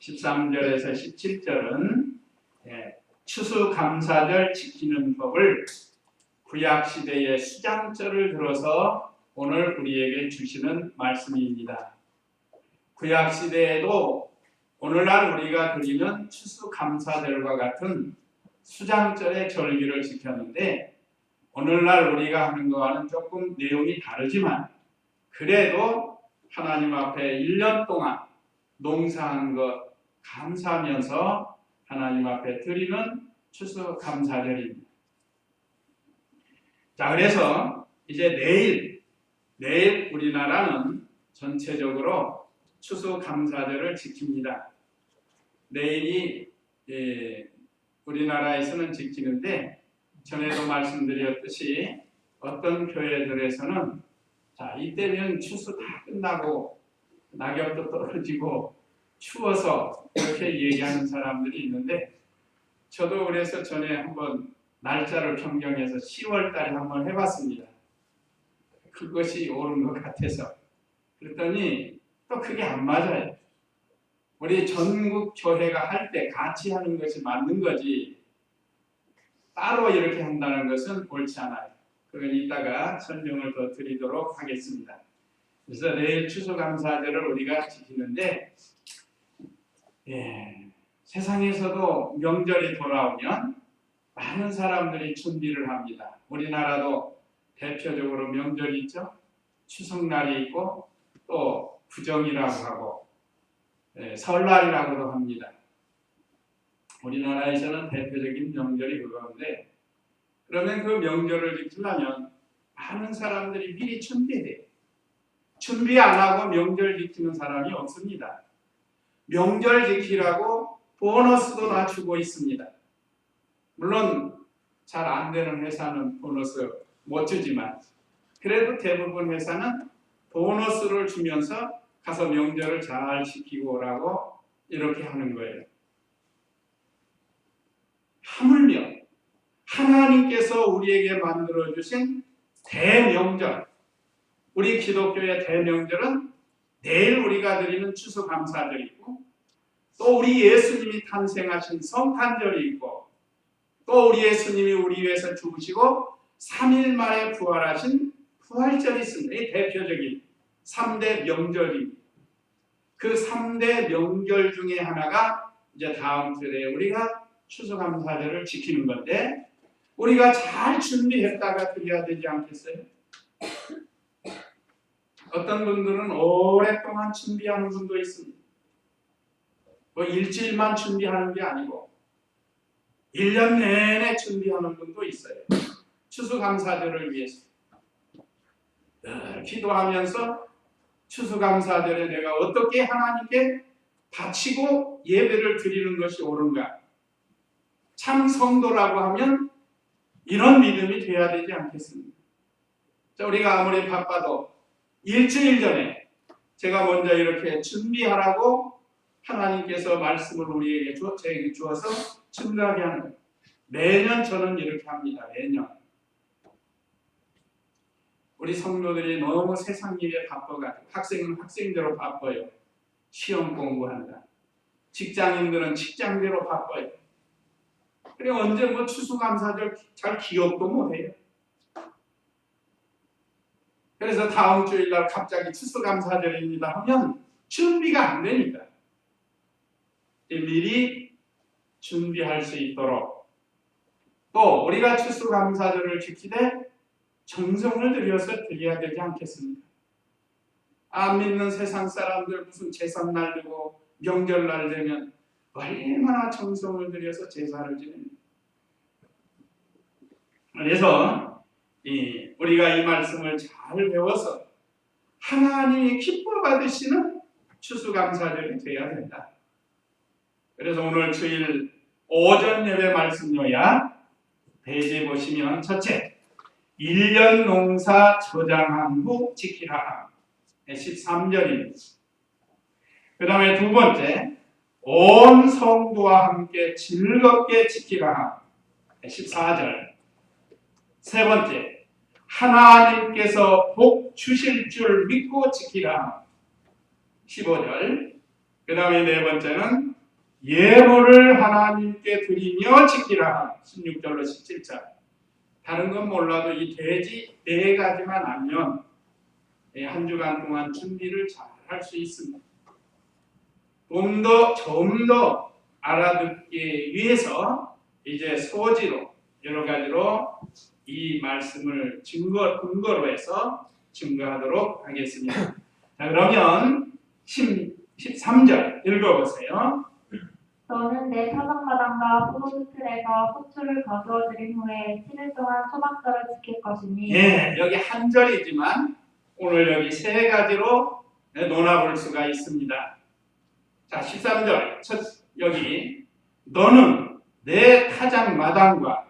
13절에서 17절은 추수감사절 지키는 법을 구약시대의 수장절을 들어서 오늘 우리에게 주시는 말씀입니다. 구약시대에도 오늘날 우리가 드리는 추수감사절과 같은 수장절의 절기를 지켰는데 오늘날 우리가 하는 것과는 조금 내용이 다르지만 그래도 하나님 앞에 1년 동안 농사한 것 감사하면서 하나님 앞에 드리는 추수감사절입니다. 자, 그래서 이제 내일 우리나라는 전체적으로 추수감사절을 지킵니다. 내일이 우리나라에서는 지키는데 전에도 말씀드렸듯이 어떤 교회들에서는 자, 이때면 추수 다 끝나고 낙엽도 떨어지고 추워서 이렇게 얘기하는 사람들이 있는데 저도 그래서 전에 한번 날짜를 변경해서 10월 달에 한번 해봤습니다. 그것이 옳은 것 같아서. 그랬더니 또 그게 안 맞아요. 우리 전국 교회가 할 때 같이 하는 것이 맞는 거지 따로 이렇게 한다는 것은 옳지 않아요. 그건 이따가 설명을 더 드리도록 하겠습니다. 그래서 내일 추수감사절을 우리가 지키는데 세상에서도 명절이 돌아오면 많은 사람들이 준비를 합니다. 우리나라도 대표적으로 명절이 있죠. 추석날이 있고 또 구정이라고 하고 설날이라고도 합니다. 우리나라에서는 대표적인 명절이 그건데 그러면 그 명절을 지키려면 많은 사람들이 미리 준비해요. 준비 안 하고 명절 지키는 사람이 없습니다. 명절 지키라고 보너스도 다 주고 있습니다. 물론 잘 안 되는 회사는 보너스 못 주지만 그래도 대부분 회사는 보너스를 주면서 가서 명절을 잘 지키고 오라고 이렇게 하는 거예요. 하물며 하나님께서 우리에게 만들어주신 대명절, 우리 기독교의 대명절은 내일 우리가 드리는 추수감사절이 있고 또 우리 예수님이 탄생하신 성탄절이 있고 또 우리 예수님이 우리 위해서 죽으시고 3일 만에 부활하신 부활절이 있습니다. 이 대표적인 3대 명절입니다. 그 3대 명절 중에 하나가 이제 다음 주에 우리가 추수감사절을 지키는 건데 우리가 잘 준비했다가 드려야 되지 않겠어요? 어떤 분들은 오랫동안 준비하는 분도 있습니다. 뭐 일주일만 준비하는 게 아니고 1년 내내 준비하는 분도 있어요. 추수감사절을 위해서 기도하면서 추수감사절에 내가 어떻게 하나님께 바치고 예배를 드리는 것이 옳은가. 참 성도라고 하면 이런 믿음이 돼야 되지 않겠습니까? 자, 우리가 아무리 바빠도 일주일 전에 제가 먼저 이렇게 준비하라고 하나님께서 말씀을 우리에게 주어서 준비하게 하는 거예요. 매년 저는 이렇게 합니다. 매년. 우리 성도들이 너무 세상 일에 바빠가지고 학생은 학생대로 바빠요. 시험 공부한다. 직장인들은 직장대로 바빠요. 그리고 언제 뭐 추수감사절 잘 기억도 못해요. 그래서 다음 주일날 갑자기 추수감사절입니다 하면 준비가 안 되니까 미리 준비할 수 있도록 또 우리가 추수감사절을 지키되 정성을 들여서 드려야 되지 않겠습니까? 안 믿는 세상 사람들 무슨 제삿날 되고 명절날 되면 얼마나 정성을 들여서 제사를 지냅니다. 그래서 우리가 이 말씀을 잘 배워서 하나님이 기뻐 받으시는 추수감사절이 되어야 된다. 그래서 오늘 주일 오전 예배 말씀 요약 페이지에 보시면 첫째 1년 농사 저장한 후 지키라 13절입니다. 그 다음에 두 번째 온 성도와 함께 즐겁게 지키라 14절. 세 번째 하나님께서 복 주실 줄 믿고 지키라 15절. 그 다음에 네 번째는 예물을 하나님께 드리며 지키라. 16절로 17절. 다른 건 몰라도 이 돼지 네 가지만 알면 한 주간 동안 준비를 잘 할 수 있습니다. 좀 더 알아듣기 위해서 이제 소지로 여러 가지로 이 말씀을 근거로 해서 증거하도록 하겠습니다. 자, 그러면 13절 읽어보세요. 너는 내 사방마당과 포도주 틀에서 소출을 거두어 들인 후에 7일 동안 초막절을 지킬 것이니. 예, 여기 한 절이지만 오늘 여기 세 가지로 논해볼 수가 있습니다. 자, 13절 여기 너는 내 타작 마당과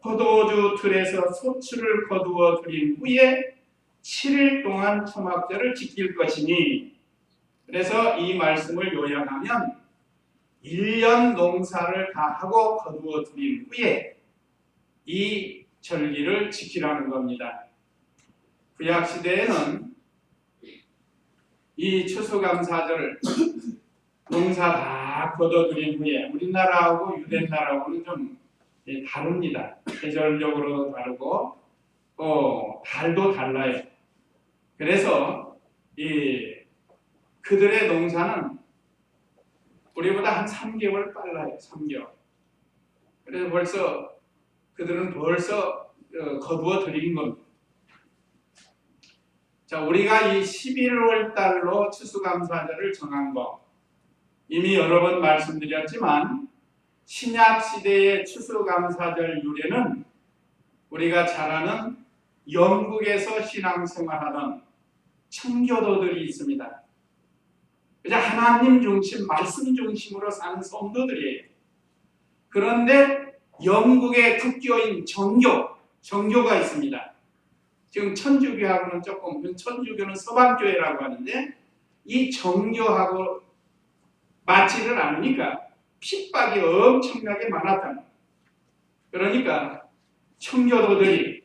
포도주 틀에서 소출을 거두어 들인 후에 7일 동안 초막절을 지킬 것이니. 그래서 이 말씀을 요약하면 1년 농사를 다 하고 거두어 들인 후에 이 절기를 지키라는 겁니다. 구약시대에는 이 추수감사절을 농사 다 거둬들인 후에 우리나라하고 유대나라하고는 좀 다릅니다. 계절적으로 다르고 달도 달라요. 그래서 그들의 농사는 우리보다 한 3개월 빨라요. 3개월. 그래서 그들은 벌써 거두어 들인 겁니다. 자, 우리가 이 11월 달로 추수감사절을 정한 거 이미 여러 번 말씀드렸지만 신약 시대의 추수감사절 유래는 우리가 잘 아는 영국에서 신앙생활하던 청교도들이 있습니다. 그냥 하나님 중심, 말씀 중심으로 사는 성도들이에요. 그런데 영국의 국교인 정교가 있습니다. 지금 천주교하고는 조금, 천주교는 서방교회라고 하는데 이 정교하고 맞지를 않으니까 핍박이 엄청나게 많았다. 그러니까 청교도들이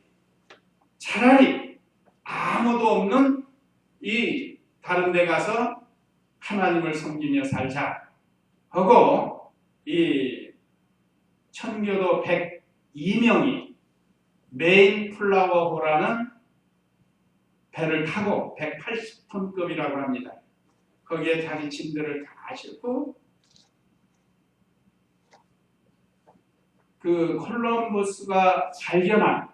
차라리 아무도 없는 이 다른 데 가서 하나님을 섬기며 살자 하고 이 천교도 102명이 메인플라워호라는 배를 타고 180톤급이라고 합니다. 거기에 자기 짐들을 다 싣고 그 콜럼버스가 발견한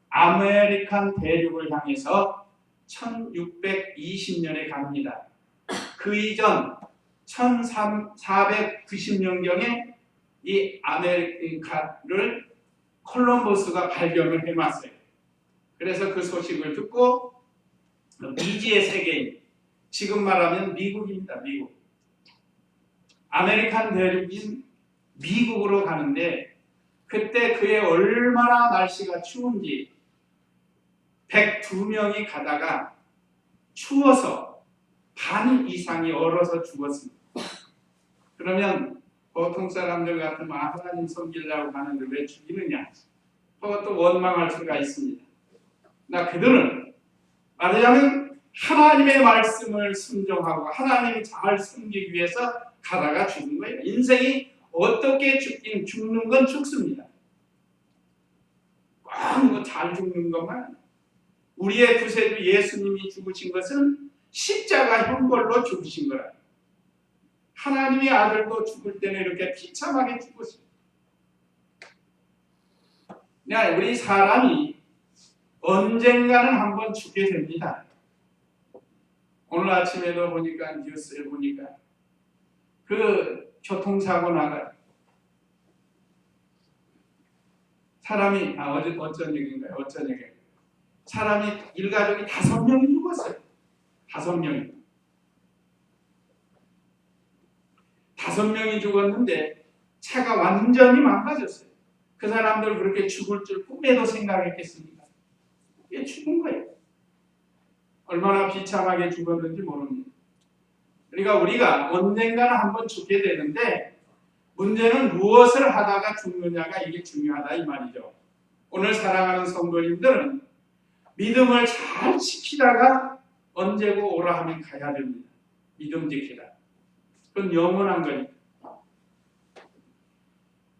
아메리칸 대륙을 향해서 1620년에 갑니다. 그 이전 1490년경에 이 아메리카를 콜럼버스가 발견을 해놨어요. 그래서 그 소식을 듣고 미지의 세계인, 지금 말하면 미국입니다. 미국. 아메리칸 대륙인 미국으로 가는데 그때 그에 얼마나 날씨가 추운지 102명이 가다가 추워서 반 이상이 얼어서 죽었습니다. 그러면 보통 사람들 같으면 하나님 섬기려고 하는데 왜 죽이느냐? 그것도 원망할 수가 있습니다. 그들은 말하자면 하나님의 말씀을 순종하고 하나님을 잘 섬기기 위해서 가다가 죽은 거예요. 인생이 어떻게 죽는 건 죽습니다. 꼭 잘 죽는 것만. 우리의 구세주 예수님이 죽으신 것은 십자가 형벌로 죽으신 거라. 하나님의 아들도 죽을 때는 이렇게 비참하게 죽었어요. 우리 사람이 언젠가는 한번 죽게 됩니다. 오늘 아침에도 보니까 뉴스에 보니까 그 교통사고 나가 사람이 어쩐 얘기인가요? 사람이 일가족이 5명이 죽었어요. 5명이. 5명이 죽었는데 차가 완전히 망가졌어요. 그 사람들 그렇게 죽을 줄 꿈에도 생각했겠습니까? 이게 죽은 거예요. 얼마나 비참하게 죽었는지 모릅니다. 그러니까 우리가 언젠가는 한번 죽게 되는데 문제는 무엇을 하다가 죽느냐가 이게 중요하다 이 말이죠. 오늘 사랑하는 성도님들은 믿음을 잘 지키다가 언제고 오라 하면 가야 됩니다. 믿음 지키다. 그건 영원한 거니까.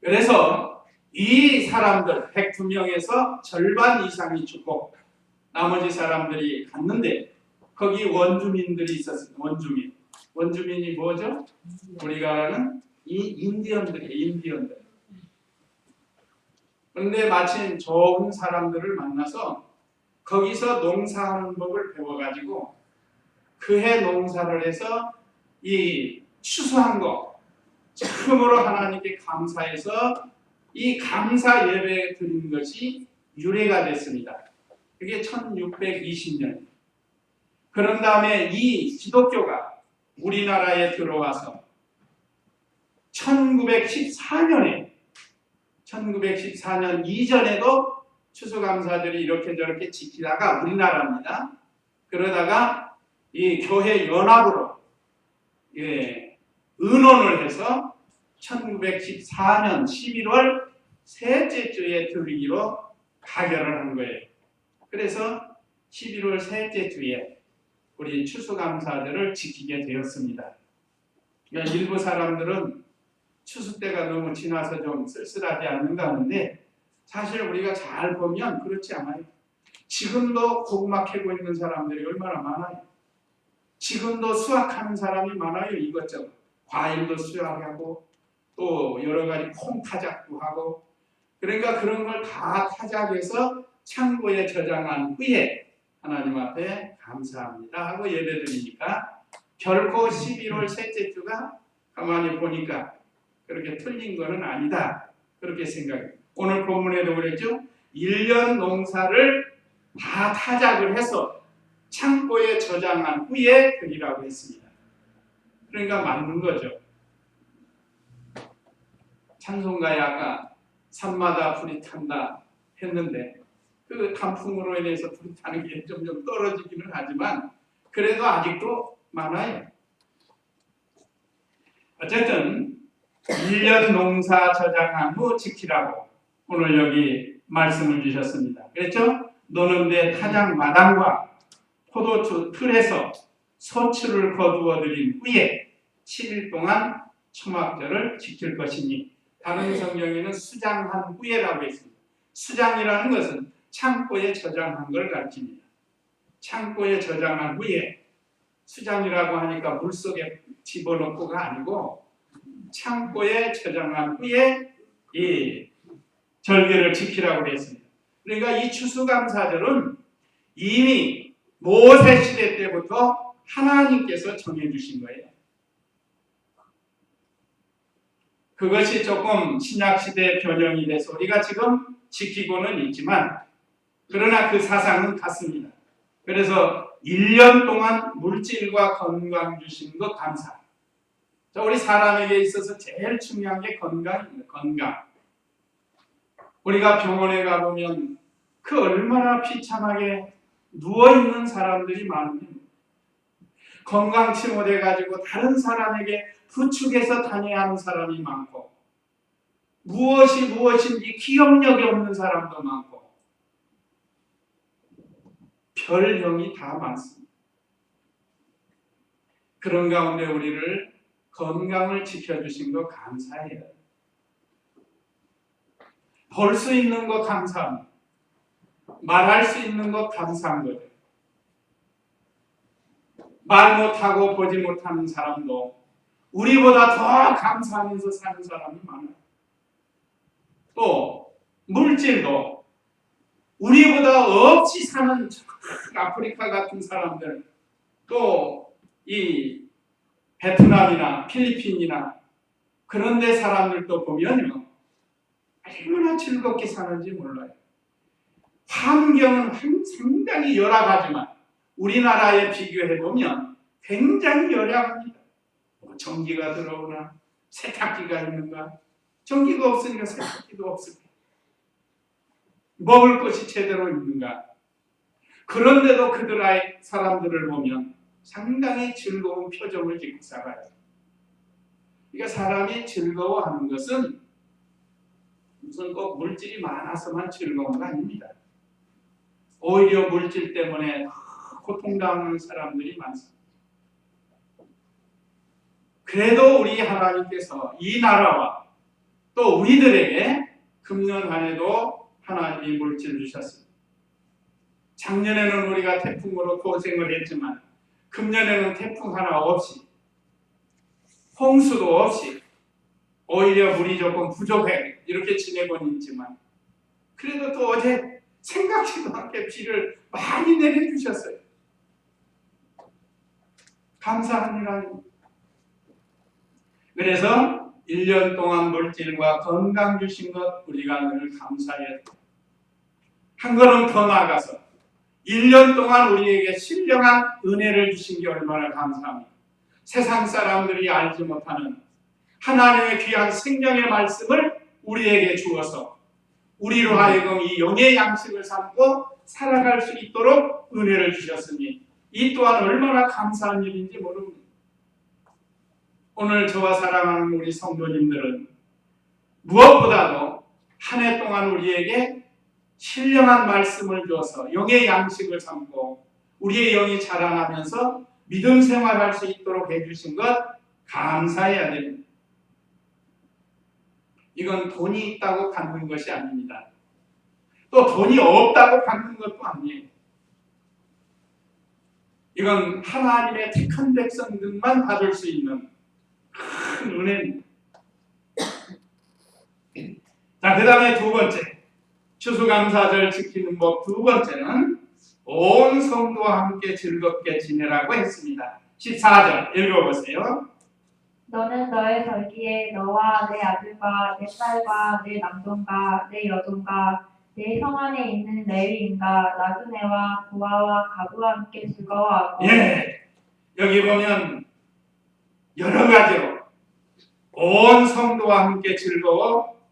그래서 이 사람들 102명에서 절반 이상이 죽고 나머지 사람들이 갔는데 거기 원주민들이 있었습니다. 원주민이 뭐죠? 우리가 아는 이 인디언들. 그런데 마침 좋은 사람들을 만나서 거기서 농사하는 법을 배워가지고 그해 농사를 해서 이 추수한 거 처음으로 하나님께 감사해서 이 감사 예배 드린 것이 유래가 됐습니다. 그게 1620년. 그런 다음에 이 기독교가 우리나라에 들어와서 1914년 이전에도 추수감사절이 이렇게 저렇게 지키다가 우리나라입니다. 그러다가 이 교회 연합으로 의논을 해서 1914년 11월 셋째 주에 드리기로 가결을 한 거예요. 그래서 11월 셋째 주에 우리 추수감사절을 지키게 되었습니다. 그러니까 일부 사람들은 추수 때가 너무 지나서 좀 쓸쓸하지 않는가 하는데 사실 우리가 잘 보면 그렇지 않아요. 지금도 고구마 캐고 있는 사람들이 얼마나 많아요. 지금도 수확하는 사람이 많아요. 이것저것. 과일도 수확하고 또 여러 가지 콩 타작도 하고 그러니까 그런 걸 다 타작해서 창고에 저장한 후에 하나님 앞에 감사합니다 하고 예배드리니까 결코 11월 셋째 주가 가만히 보니까 그렇게 틀린 거는 아니다. 그렇게 생각해요. 오늘 본문에도 그랬죠. 1년 농사를 다 타작을 해서 창고에 저장한 후에 드리라고 했습니다. 그러니까 맞는 거죠. 찬송가에 아까 산마다 불이 탄다 했는데 그 단풍으로 인해서 불이 타는 게 점점 떨어지기는 하지만 그래도 아직도 많아요. 어쨌든 1년 농사 저장한 후 지키라고 오늘 여기 말씀을 주셨습니다. 그렇죠? 너는 내 타작 마당과 포도주 틀에서 소출을 거두어 드린 후에 7일 동안 초막절을 지킬 것이니 다른 성경에는 수장한 후에라고 했습니다. 수장이라는 것은 창고에 저장한 걸 가르칩니다. 창고에 저장한 후에 수장이라고 하니까 물속에 집어넣고가 아니고 창고에 저장한 후에 이 절기를 지키라고 했습니다. 그러니까 이 추수감사절은 이미 모세 시대 때부터 하나님께서 정해주신 거예요. 그것이 조금 신약시대에 변형이 돼서 우리가 지금 지키고는 있지만 그러나 그 사상은 같습니다. 그래서 1년 동안 물질과 건강 주신 것 감사. 자, 우리 사람에게 있어서 제일 중요한 게 건강입니다. 건강. 우리가 병원에 가보면 그 얼마나 비참하게 누워있는 사람들이 많은데 건강 침해돼가지고 다른 사람에게 부축해서 다녀야 하는 사람이 많고 무엇이 무엇인지 기억력이 없는 사람도 많고 별형이 다 많습니다. 그런 가운데 우리를 건강을 지켜주신 거 감사해요. 볼 수 있는 거 감사합니다. 말할 수 있는 거 감사한 거죠. 말 못하고 보지 못하는 사람도 우리보다 더 감사하면서 사는 사람이 많아요. 또 물질도 우리보다 없이 사는 아프리카 같은 사람들 또 이 베트남이나 필리핀이나 그런 데 사람들도 보면요. 얼마나 즐겁게 사는지 몰라요. 환경은 상당히 열악하지만 우리나라에 비교해보면 굉장히 열악합니다. 전기가 들어오나 세탁기가 있는가? 전기가 없으니까 세탁기도 없을 거예요. 먹을 것이 제대로 있는가? 그런데도 그들 사람들을 보면 상당히 즐거운 표정을 짓고 살아요. 그러니까 사람이 즐거워하는 것은 무슨 꼭 물질이 많아서만 즐거운 거 아닙니다. 오히려 물질 때문에 고통당하는 사람들이 많습니다. 그래도 우리 하나님께서 이 나라와 또 우리들에게 금년 한 해도 하나님이 물질 주셨습니다. 작년에는 우리가 태풍으로 고생을 했지만 금년에는 태풍 하나 없이 홍수도 없이 오히려 물이 조금 부족해 이렇게 지내곤 있지만 그래도 또 어제 생각지도 않게 비를 많이 내려주셨어요. 감사합니다. 그래서 1년 동안 물질과 건강 주신 것 우리가 늘 감사해야 돼요. 한 걸음 더 나아가서 1년 동안 우리에게 신령한 은혜를 주신 게 얼마나 감사합니다. 세상 사람들이 알지 못하는 하나님의 귀한 생명의 말씀을 우리에게 주어서 우리로 하여금 이 영의 양식을 삼고 살아갈 수 있도록 은혜를 주셨으니 이 또한 얼마나 감사한 일인지 모릅니다. 오늘 저와 사랑하는 우리 성도님들은 무엇보다도 한 해 동안 우리에게 신령한 말씀을 주어서 영의 양식을 삼고 우리의 영이 자라나면서 믿음 생활할 수 있도록 해주신 것 감사해야 됩니다. 이건 돈이 있다고 받는 것이 아닙니다. 또 돈이 없다고 받는 것도 아니에요. 이건 하나님의 택한 백성들만 받을 수 있는 큰 은혜입니다. 자, 그 다음에 두 번째, 추수감사절 지키는 법 두 번째는 온 성도와 함께 즐겁게 지내라고 했습니다. 14절 읽어보세요. 너는 너의 절기에 너와 내 아들과 내 딸과 내 남종과 내 여종과 내 성 안에 있는 레위인과 나그네와 고아와 가부와 함께 즐거워하고. 예, 여기 보면 여러 가지로 온 성도와 함께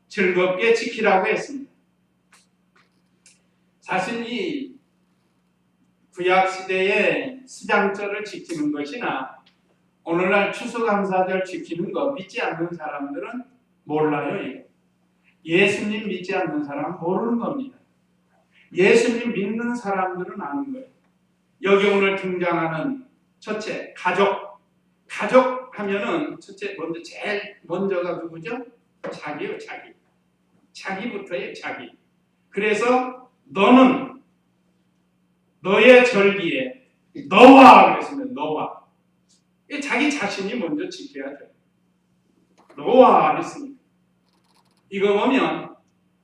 즐겁게 지키라고 했습니다. 사실 이 구약시대의 수장절을 지키는 것이나 오늘날 추수감사절 지키는 거 믿지 않는 사람들은 몰라요. 이거. 예수님 믿지 않는 사람은 모르는 겁니다. 예수님 믿는 사람들은 아는 거예요. 여기 오늘 등장하는 첫째, 가족. 가족 하면은 첫째 제일 먼저가 누구죠? 자기요, 자기. 자기부터예요, 자기. 그래서 너는 너의 절기에 너와 그랬습니다. 너와. 자기 자신이 먼저 지켜야죠. 너와 했습니다. 이거 보면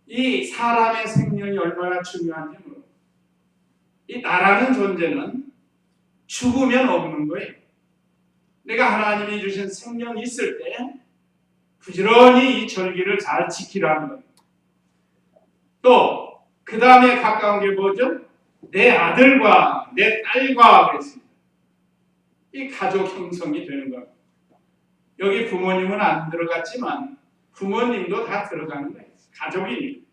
이 사람의 생명이 얼마나 중요한지 모릅니다. 이 나라는 존재는 죽으면 없는 거예요. 내가 하나님이 주신 생명이 있을 때 부지런히 이 절기를 잘 지키라는 겁니다. 또 그 다음에 가까운 게 뭐죠? 내 아들과 내 딸과 그랬습니다. 이 가족 형성이 되는 겁니다. 여기 부모님은 안 들어갔지만 부모님도 다 들어가는 거예요. 가족이니까.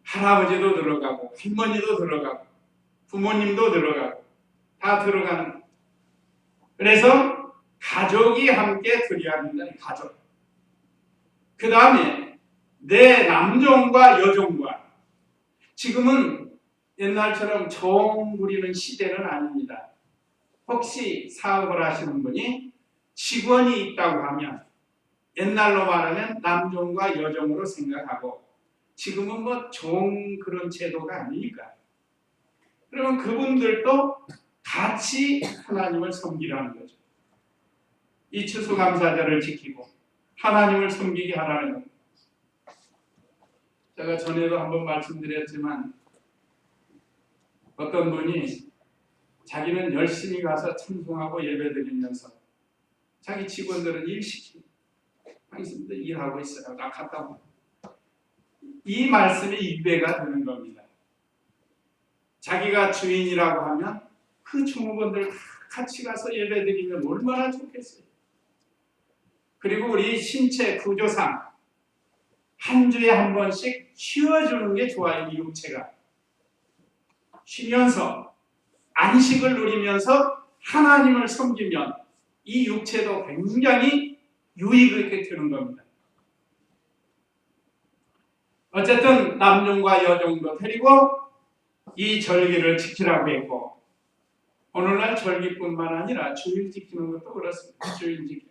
할아버지도 들어가고 할머니도 들어가고 부모님도 들어가고 다 들어가는 거예요. 그래서 가족이 함께 드려야 된다. 가족. 그 다음에 내 남종과 여종과 지금은 옛날처럼 종 부리는 시대는 아닙니다. 혹시 사업을 하시는 분이 직원이 있다고 하면 옛날로 말하면 남종과 여종으로 생각하고 지금은 뭐 종 그런 제도가 아니니까 그러면 그분들도 같이 하나님을 섬기라는 거죠. 이 추수감사절을 지키고 하나님을 섬기게 하라는 겁니다. 제가 전에도 한번 말씀드렸지만 어떤 분이 자기는 열심히 가서 찬송하고 예배드리면서 자기 직원들은 일시키고 당신들 일하고 있어요. 나 갔다 와. 이 말씀이 입배가 되는 겁니다. 자기가 주인이라고 하면 그 종업원들 다 같이 가서 예배드리면 얼마나 좋겠어요. 그리고 우리 신체 구조상 한 주에 한 번씩 쉬어주는 게 좋아요. 이 육체가. 쉬면서 안식을 누리면서 하나님을 섬기면 이 육체도 굉장히 유익하게 되는 겁니다. 어쨌든 남종과 여종도 데리고 이 절기를 지키라고 했고 오늘날 절기뿐만 아니라 주일 지키는 것도 그렇습니다. 주일 지키는.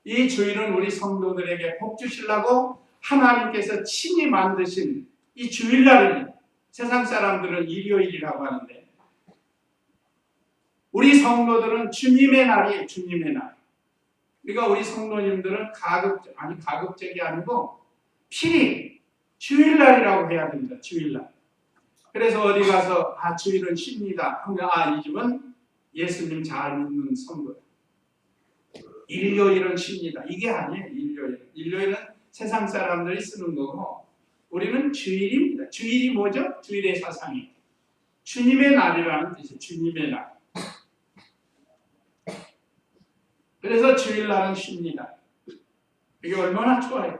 이 주일은 우리 성도들에게 복 주시려고 하나님께서 친히 만드신 이 주일날입니다. 세상 사람들은 일요일이라고 하는데 우리 성도들은 주님의 날이에요. 주님의 날. 그러니까 우리 성도님들은 가급적이 아니고 필히 주일날이라고 해야 됩니다. 주일날. 그래서 어디 가서 주일은 쉽니다 하면 이 집은 예수님 잘 믿는 성도예요. 일요일은 쉽니다. 이게 아니에요. 일요일은 세상 사람들이 쓰는 거고 우리는 주일입니다. 주일이 뭐죠? 주일의 사상이 주님의 날이라는 뜻이에요. 주님의 날. 그래서 주일날은 쉽니다. 이게 얼마나 좋아요.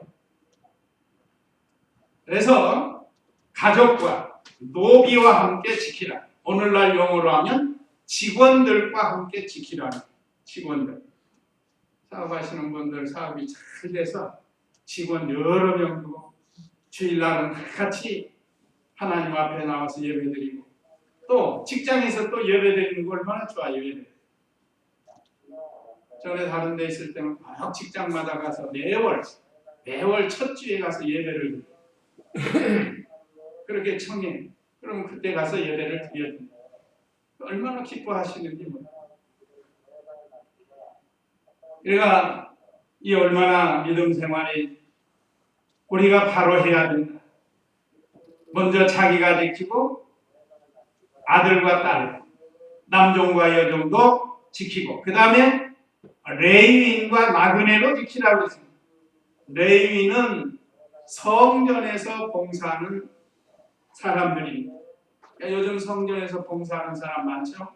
그래서 가족과 노비와 함께 지키라. 오늘날 용어로 하면 직원들과 함께 지키라. 직원들. 사업하시는 분들 사업이 잘 돼서 직원 여러 명 두고 주일날은 같이 하나님 앞에 나와서 예배드리고 또 직장에서 또 예배드리는 거 얼마나 좋아요. 예배. 전에 다른 데 있을 때는 꼭 직장마다 가서 매월 첫 주에 가서 예배를 그렇게 청해. 그러면 그때 가서 예배를 드려야 됩니다. 얼마나 기뻐하시는지 몰라요. 그러니까 이 얼마나 믿음 생활이 우리가 바로 해야 된다. 먼저 자기가 지키고 아들과 딸, 남종과 여종도 지키고 그 다음에 레위인과 나그네도 지키라고 했습니다. 레위인은 성전에서 봉사하는 사람들입니다. 요즘 성전에서 봉사하는 사람 많죠?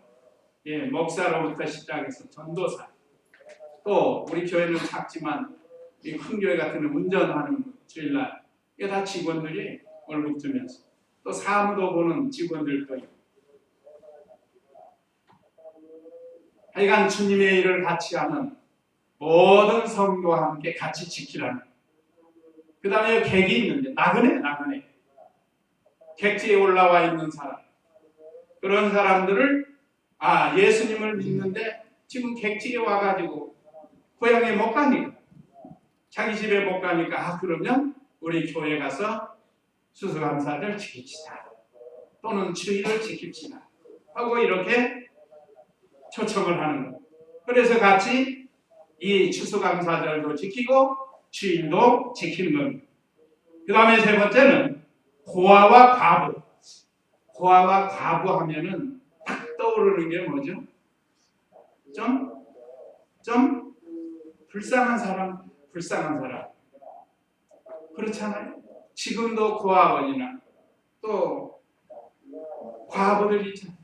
예, 목사로부터 시작해서 전도사, 또 우리 교회는 작지만 이 큰 교회 같은 데 운전하는 주일날 이게 다 직원들이 월급 주면서 또 사무도 보는 직원들도 있고 하여간 주님의 일을 같이 하는 모든 성도와 함께 같이 지키라는. 그 다음에 객이 있는데 나그네 객지에 올라와 있는 사람 그런 사람들을 예수님을 믿는데 지금 객지에 와가지고 고향에 못 가니까 자기 집에 못 가니까 그러면 우리 교회 가서 추수감사절 지킵시다 또는 주일을 지킵시다 하고 이렇게 초청을 하는 거예요. 그래서 같이 이 추수감사절도 지키고 주일도 지키는 겁니다. 그 다음에 세 번째는 고아와 과부. 고아와 과부 하면은 딱 떠오르는 게 뭐죠? 좀 불쌍한 사람. 그렇잖아요. 지금도 고아원이나 또 과부들 있잖아요.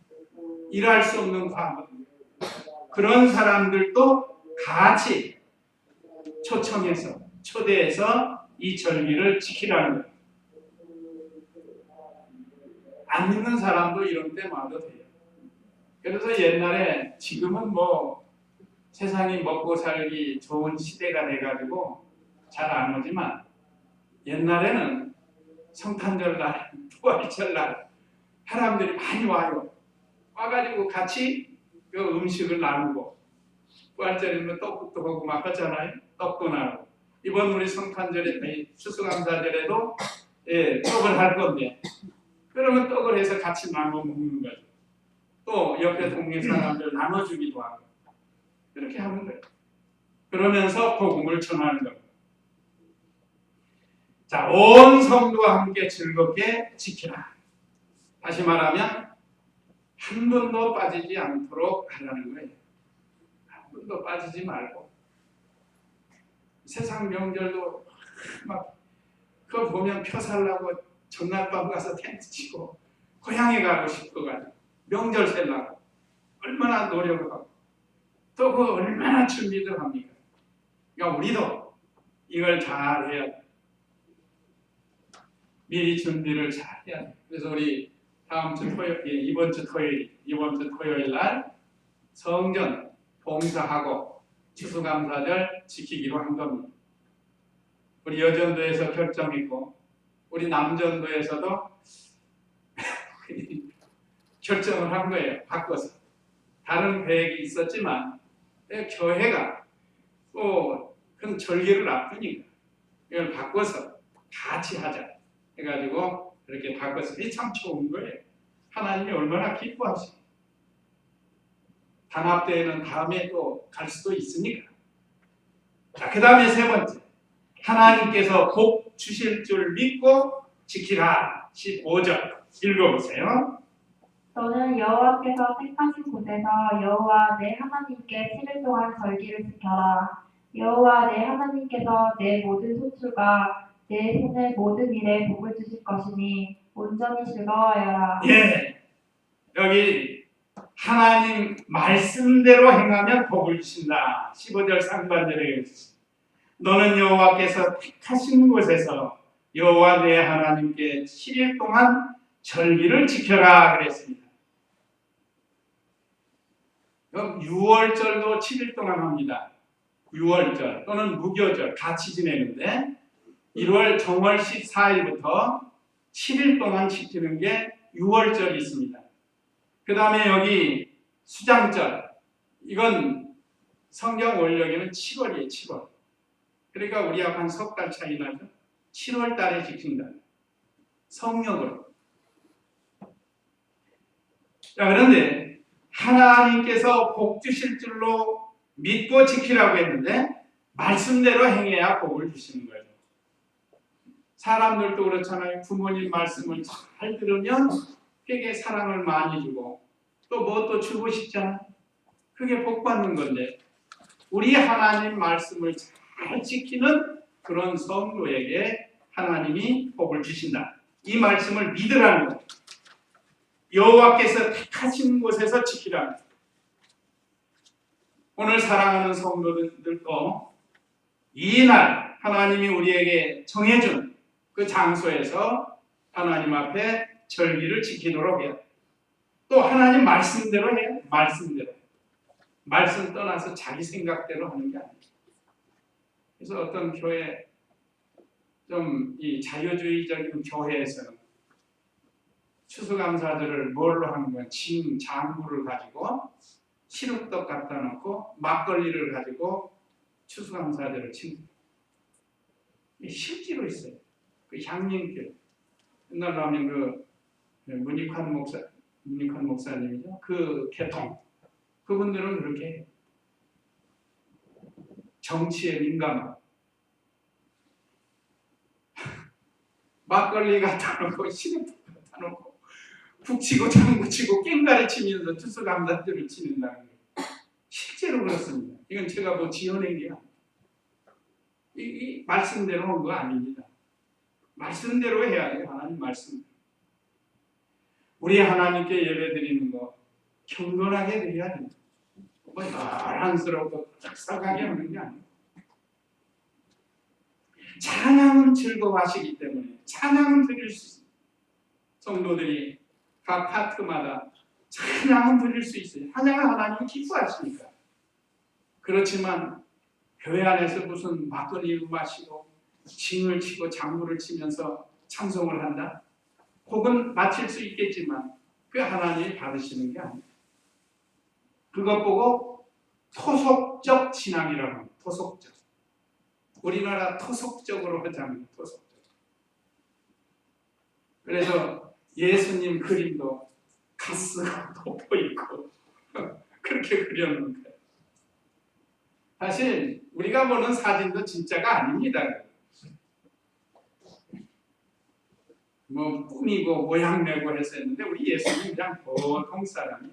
일할 수 없는 과부. 그런 사람들도 같이 초청해서 초대해서 이 절기를 지키라는 거예요. 안 믿는 사람도 이런 때 와도 돼요. 그래서 옛날에 지금은 세상이 먹고 살기 좋은 시대가 돼가지고 잘 안 오지만 옛날에는 성탄절날, 부활절날 사람들이 많이 와요. 와가지고 같이 그 음식을 나누고 부활절이면 떡국도 하고 막 하잖아요. 떡도 나누고 이번 우리 성탄절에 추수감사절에도 떡을 할 건데 그러면 떡을 해서 같이 나눠 먹는 거죠. 또 옆에 동네 사람들 나눠주기도 하고 그렇게 하는 거예요. 그러면서 복음을 전하는 겁니다. 자, 온 성도와 함께 즐겁게 지키라. 다시 말하면 한 번도 빠지지 않도록 하라는 거예요. 한 번도 빠지지 말고 세상 명절도 그거 보면 표 살라고 전날밤 가서 텐트 치고 고향에 가고 싶어가지고 명절 살라고 얼마나 노력을 하고 또 그 얼마나 준비를 합니까? 그러니까 우리도 이걸 잘 해야 돼. 미리 준비를 잘 해야 돼. 그래서 우리 이번 주 토요일 날 성전 봉사하고 추수감사절 지키기로 한 겁니다. 우리 여전도에서 결정했고 우리 남전도에서도 결정을 한 거예요. 바꿔서 다른 계획이 있었지만 교회가 또 큰 절기를 앞두니까 이걸 바꿔서 같이 하자 해가지고 그렇게 바꿔서 이게 참 좋은 거예요. 하나님이 얼마나 기뻐하시고 단합대회는 다음에 또 갈 수도 있으니까. 자, 그 다음에 세 번째, 하나님께서 복 주실 줄 믿고 지키라. 15절 읽어보세요. 너는 여호와께서 택하신 곳에서 여호와 내 하나님께 7일 동안 절기를 지켜라. 여호와 내 하나님께서 내 모든 소출과 내 손의 모든 일에 복을 주실 것이니 온전히 즐거워하여라. 예, 여기 하나님 말씀대로 행하면 복을 주신다. 15절 상반절에 너는 여호와께서 택하신 곳에서 여호와 내 하나님께 7일 동안 절기를 지켜라 그랬습니다. 그럼 6월절도 7일 동안 합니다. 6월절 또는 무교절 같이 지내는데 1월 정월 14일부터 7일 동안 지키는 게 6월절이 있습니다. 그 다음에 여기 수장절, 이건 성경 원력에는 7월이에요. 7월. 그러니까 우리하고 한 석 달 차이 나죠. 7월 달에 지킨다. 성령으로. 자, 그런데 하나님께서 복 주실 줄로 믿고 지키라고 했는데 말씀대로 행해야 복을 주시는 거예요. 사람들도 그렇잖아요. 부모님 말씀을 잘 들으면 그게 사랑을 많이 주고 또 뭐 또 주고 싶잖아요. 그게 복 받는 건데 우리 하나님 말씀을 잘 지키는 그런 성도에게 하나님이 복을 주신다. 이 말씀을 믿으라는 거예요. 여호와께서 택하신 곳에서 지키라는 거예요. 오늘 사랑하는 성도들도 이날 하나님이 우리에게 정해준 그 장소에서 하나님 앞에 절기를 지키도록 해요. 또 하나님 말씀대로 해요. 말씀대로. 말씀 떠나서 자기 생각대로 하는 게 아니에요. 그래서 어떤 교회 좀 이 자유주의적인 교회에서는 추수감사절을 뭘로 하는 거야? 장구를 가지고 시루떡 갖다 놓고 막걸리를 가지고 추수감사절을 치는 거예요. 실제로 있어요. 그 향림길 옛날로 하면 그 문익환 목사님이죠. 그 계통 그분들은 그렇게 해요. 정치에 민감하고 막걸리 갖다 놓고 시루떡 갖다 놓고 북치고 장구치고 깽가리 치면서 추수감사절을 치는다는 거예요. 실제로 그렇습니다. 이건 제가 뭐 지어낸 게 아니에요. 이 말씀대로 한 거 아닙니다. 말씀대로 해야 돼요. 하나님 말씀. 우리 하나님께 예배드리는 거 경건하게 드려야 됩니다. 뭐 자랑스럽고 짝싹하게 하는 게 아니에요. 찬양은 즐거워하시기 때문에 찬양은 드릴 수 있어요. 성도들이 각 파트마다 찬양은 드릴 수 있어요. 찬양을 하나님은 기뻐하시니까. 그렇지만 교회 안에서 무슨 막걸리를 마시고 징을 치고 장구를 치면서 찬송을 한다? 혹은 마칠 수 있겠지만 그 하나님이 받으시는 게 아니에요. 그것 보고 토속적 신앙이라고 합니다. 토속적. 우리나라 토속적으로 하자면 토속적. 그래서 예수님 그림도 가스가 덮어 있고 그렇게 그려놓은 거예요. 사실 우리가 보는 사진도 진짜가 아닙니다. 뭐 꾸미고 모양 내고 해서 했는데 우리 예수님 그냥 보통 사람.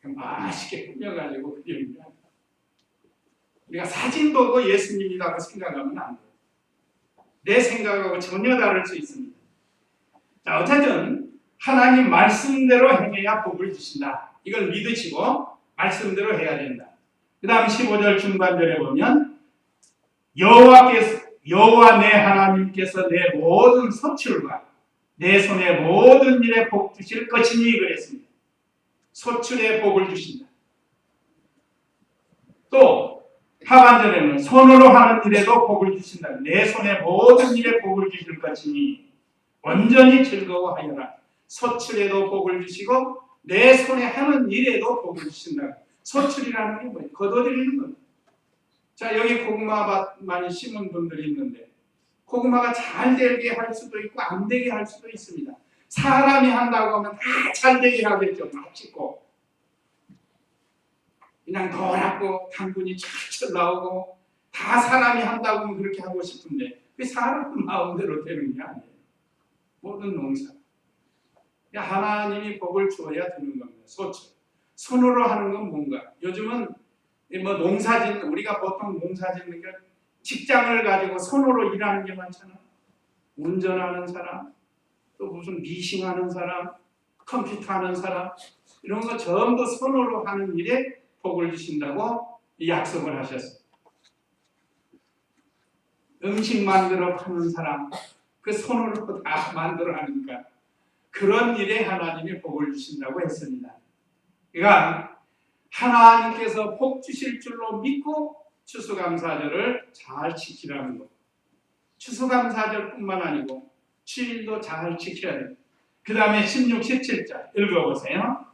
그냥 맛있게 꾸며가지고 그리는 거야. 우리가 사진 보고 예수님이라고 생각하면 안 돼요. 내 생각하고 전혀 다를 수 있습니다. 자, 어쨌든 하나님 말씀대로 행해야 복을 주신다. 이걸 믿으시고 말씀대로 해야 된다. 그 다음 15절 중반절에 보면 여호와 내 하나님께서 내 모든 소출과 내 손의 모든 일에 복 주실 것이니 그랬습니다. 소출에 복을 주신다. 또 하반절에는 손으로 하는 일에도 복을 주신다. 내 손의 모든 일에 복을 주실 것이니 온전히 즐거워하여라. 소출에도 복을 주시고 내 손에 하는 일에도 복을 주신다. 소출이라는 게 뭐예요? 거둬들이는 거예요. 자, 여기 고구마 밭 많이 심은 분들이 있는데 고구마가 잘 되게 할 수도 있고 안 되게 할 수도 있습니다. 사람이 한다고 하면 다 잘 되게 하겠죠. 맛있고 그냥 노랗고 당분이 철철 나오고 다 사람이 한다고 하면 그렇게 하고 싶은데 그 사람 마음대로 되는 게 아니에요. 모든 농사 하나님이 복을 주어야 되는 겁니다. 손으로 하는 건 뭔가 요즘은 뭐 농사짓는 우리가 보통 농사짓는 게 직장을 가지고 손으로 일하는 게 많잖아. 운전하는 사람, 또 무슨 미싱하는 사람, 컴퓨터 하는 사람 이런 거 전부 손으로 하는 일에 복을 주신다고 약속을 하셨어요. 음식 만들어 파는 사람, 그 손으로 다 만들어 하니까 그런 일에 하나님이 복을 주신다고 했습니다. 그러니까 하나님께서 복 주실 줄로 믿고 추수감사절을 잘 지키라는 것. 추수감사절뿐만 아니고 주일도 잘 지켜야 돼요. 그 다음에 16, 17절 읽어보세요.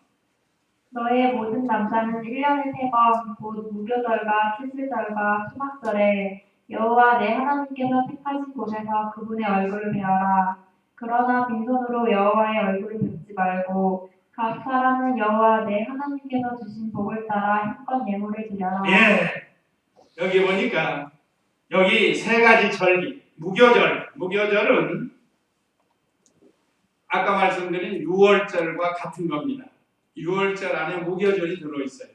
너의 모든 남자는 1년에 3번 곧 무교절과 칠칠절과 초막절에 여호와 내 하나님께서 택하신 곳에서 그분의 얼굴을 베어라. 그러나 빈손으로 여호와의 얼굴을 뵙지 말고 각 사람은 여호와 내 하나님께서 주신 복을 따라 힘껏 예물을 드려라. 예, 여기 보니까 여기 세 가지 절기 무교절은 아까 말씀드린 6월절과 같은 겁니다. 6월절 안에 무교절이 들어있어요.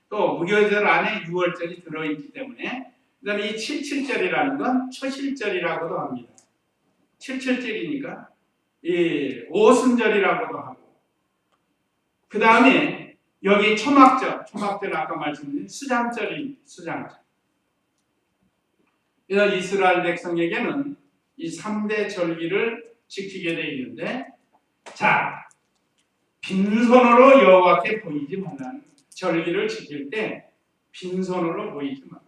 또 무교절 안에 6월절이 들어있기 때문에 그 다음에 이 77절이라는 건 초실절이라고도 합니다. 77절이니까 이 오순절이라고도 하고 그 다음에 여기 초막절 아까 말씀드린 수장절이 수장절. 그래서 이스라엘 백성에게는 이 3대 절기를 지키게 되어 있는데 자 빈손으로 여호와께 보이지 말라는 절기를 지킬 때 빈손으로 보이지 말라.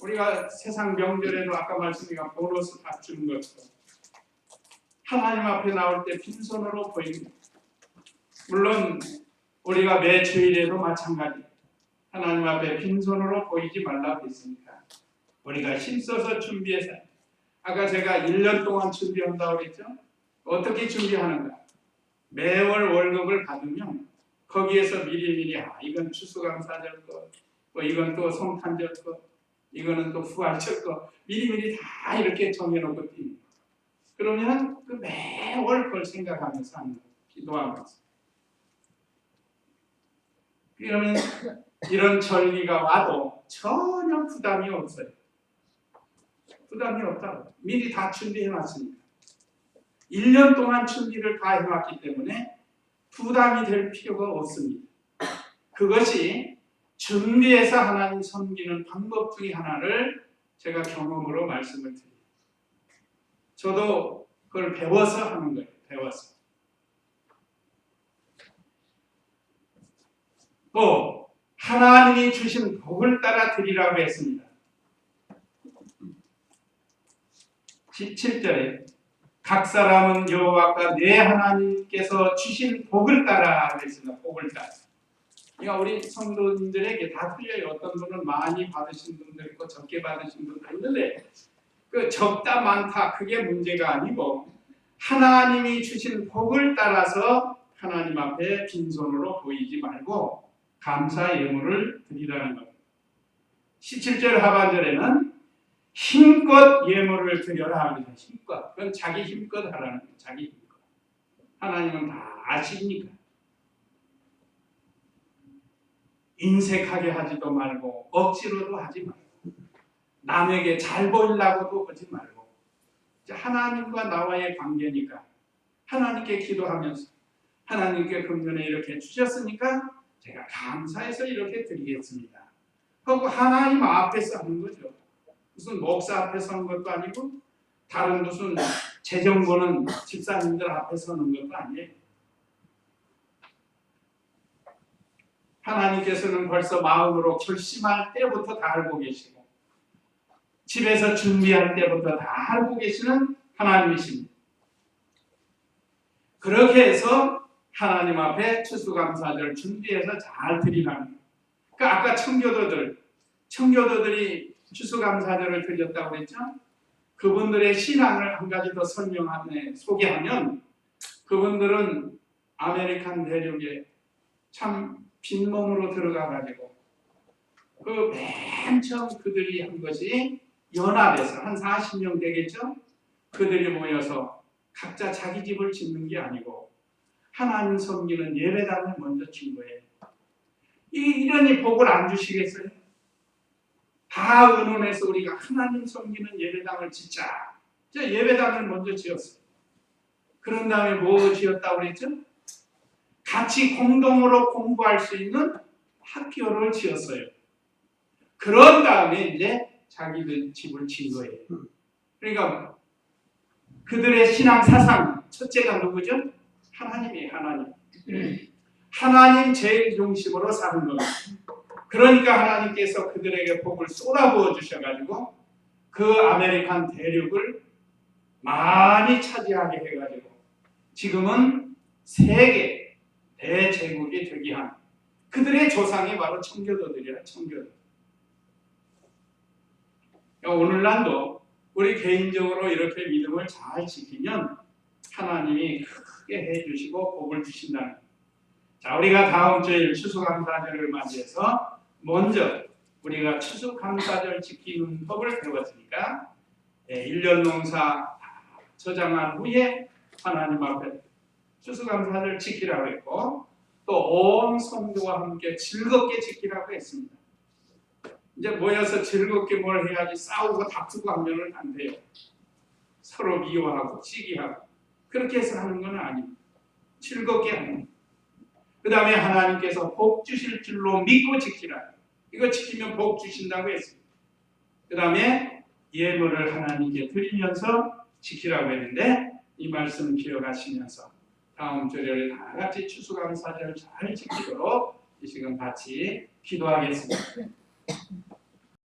우리가 세상 명절에도 아까 말씀드린 보너스 다 주는 것처럼 하나님 앞에 나올 때 빈손으로 보입니다. 물론 우리가 매 주일에도 마찬가지 하나님 앞에 빈손으로 보이지 말라고 했으니까 우리가 힘써서 준비해서 아까 제가 1년 동안 준비한다고 그랬죠? 어떻게 준비하는가? 매월 월급을 받으면 거기에서 미리미리 이건 추수감사절 거, 뭐 이건 또 성탄절 거, 이거는 또 부활절 거 미리미리 다 이렇게 정해놓고 띄는 거. 그러면 그 매월 그걸 생각하면서 하는 거, 기도하면서. 그러면 이런 절기가 와도 전혀 부담이 없어요. 부담이 없다고. 미리 다 준비해놨으니까. 1년 동안 준비를 다 해왔기 때문에 부담이 될 필요가 없습니다. 그것이 준비해서 하나님 섬기는 방법 중에 하나를 제가 경험으로 말씀을 드립니다. 저도 그걸 배워서 하는 거예요. 배워서. 또 하나님이 주신 복을 따라 드리라고 했습니다. 17절에 각 사람은 여호와가 내 하나님께서 주신 복을 따라 그랬습니다. 복을 따라. 그러니까 우리 성도님들에게 다 틀려요. 어떤 분은 많이 받으신 분들 있고 적게 받으신 분들 있는데 그 적다 많다 그게 문제가 아니고 하나님이 주신 복을 따라서 하나님 앞에 빈손으로 보이지 말고 감사 예물을 드리라는 겁니다. 17절 하반절에는 힘껏 예물을 드려라 합니다. 힘껏. 그건 자기 힘껏 하라는 거예요. 자기 힘껏. 하나님은 다 아시니까. 인색하게 하지도 말고 억지로도 하지 말고 남에게 잘 보이려고도 하지 말고 하나님과 나와의 관계니까 하나님께 기도하면서 하나님께 금전에 이렇게 주셨으니까 제가 감사해서 이렇게 드리겠습니다. 하고 하나님 앞에서 하는 거죠. 무슨 목사 앞에 서는 것도 아니고 다른 무슨 재정 보는 집사님들 앞에 서는 것도 아니에요. 하나님께서는 벌써 마음으로 결심할 때부터 다 알고 계시고 집에서 준비할 때부터 다 알고 계시는 하나님이십니다. 그렇게 해서 하나님 앞에 추수감사절 준비해서 잘 드리라는. 그러니까 아까 청교도들이 추수감사절을 드렸다고 그랬죠. 그분들의 신앙을 한 가지 더 소개하면 그분들은 아메리칸 대륙에 참 빈몸으로 들어가가지고 그 맨 처음 그들이 한 것이 연합해서 한 40명 되겠죠. 그들이 모여서 각자 자기 집을 짓는 게 아니고 하나님 섬기는 예배당을 먼저 진 거예요. 이러니 복을 안 주시겠어요? 다 의논해서 우리가 하나님 섬기는 예배당을 짓자. 예배당을 먼저 지었어요. 그런 다음에 뭐 지었다고 그랬죠? 같이 공동으로 공부할 수 있는 학교를 지었어요. 그런 다음에 이제 자기들 집을 진 거예요. 그러니까 그들의 신앙 사상 첫째가 누구죠? 하나님이에요. 하나님 제일 중심으로 사는 겁니다. 그러니까 하나님께서 그들에게 복을 쏟아부어 주셔가지고 그 아메리칸 대륙을 많이 차지하게 해가지고 지금은 세계 대제국이 되게 한 그들의 조상이 바로 청교도들이라 청교도. 오늘날도 우리 개인적으로 이렇게 믿음을 잘 지키면 하나님이 크게 해주시고 복을 주신다는. 자, 우리가 다음 주일 추수감사절을 맞이해서 먼저 우리가 추수감사절 지키는 법을 배웠으니까 1년 농사 저장한 후에 하나님 앞에 추수감사절 지키라고 했고 또 온 성도와 함께 즐겁게 지키라고 했습니다. 이제 모여서 즐겁게 뭘 해야지 싸우고 다투고 하면은 안 돼요. 서로 미워하고 시기하고 그렇게 해서 하는 건 아닙니다. 즐겁게 하는 거예요. 그 다음에 하나님께서 복 주실 줄로 믿고 지키라. 이거 지키면 복 주신다고 했습니다. 그 다음에 예물을 하나님께 드리면서 지키라고 했는데 이 말씀 기억하시면서 다음 주를 다 같이 추수감사절 잘 지키도록 이 시간 같이 기도하겠습니다.